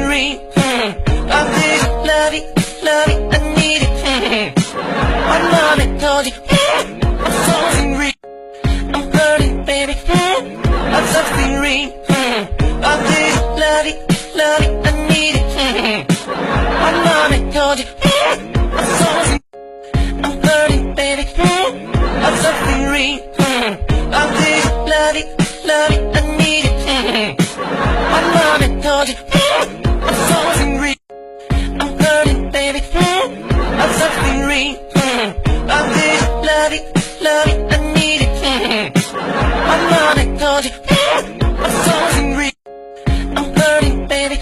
ring. I did love it, I need it. My mama told you, I'm something real. I'm burning, baby. I'm something real. I did love it, I need it. My mama told you, I'm something. I'm burning, baby. I'm something real. I did love it, I need it. My mama told you, I'm something real. I'm burning, baby. I'm something real. I did love it, I need it. My mama told you, I'm something real. I'm burning, baby.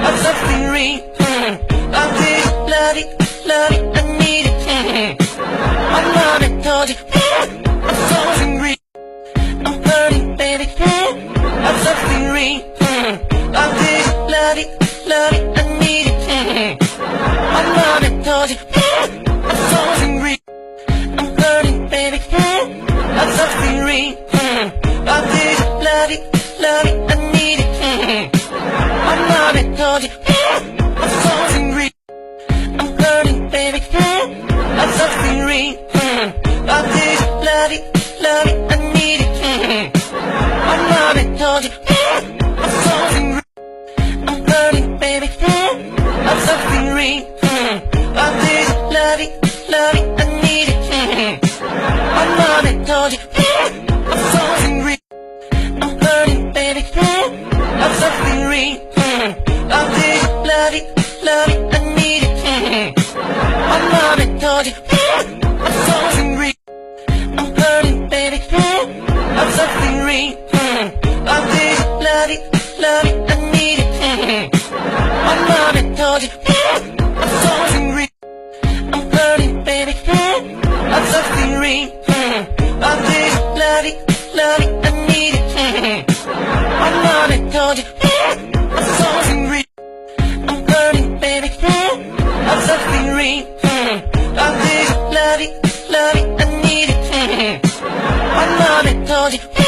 I'm something real. I did love it, I need it. My mama told you, I'm something real. I'm burning, baby. I'm something real. I did love it, I need it. My mama told you, I'm something real. I'm burning, baby. I'm something real. I did love it, I need it. My mama told you, I'm something real. I'm burning, baby. I'm something real. I did love it, I need it. My mama told you, I'm something real. I'm burning, baby. I'm something real. I did love it, I need it. My mama told you, I'm something real. I'm burning, baby. I'm something real. I did love it, I need it. My mama told you, I'm something real. I'm burning, baby. I'm something real. I did love it, I need it. My mama told you, I'm something real. I'm burning, baby. I'm something real. I did love it, I need it. My mama told you, I'm something real. I'm burning, baby. I'm something real. I did love it, I need it. My mama told you.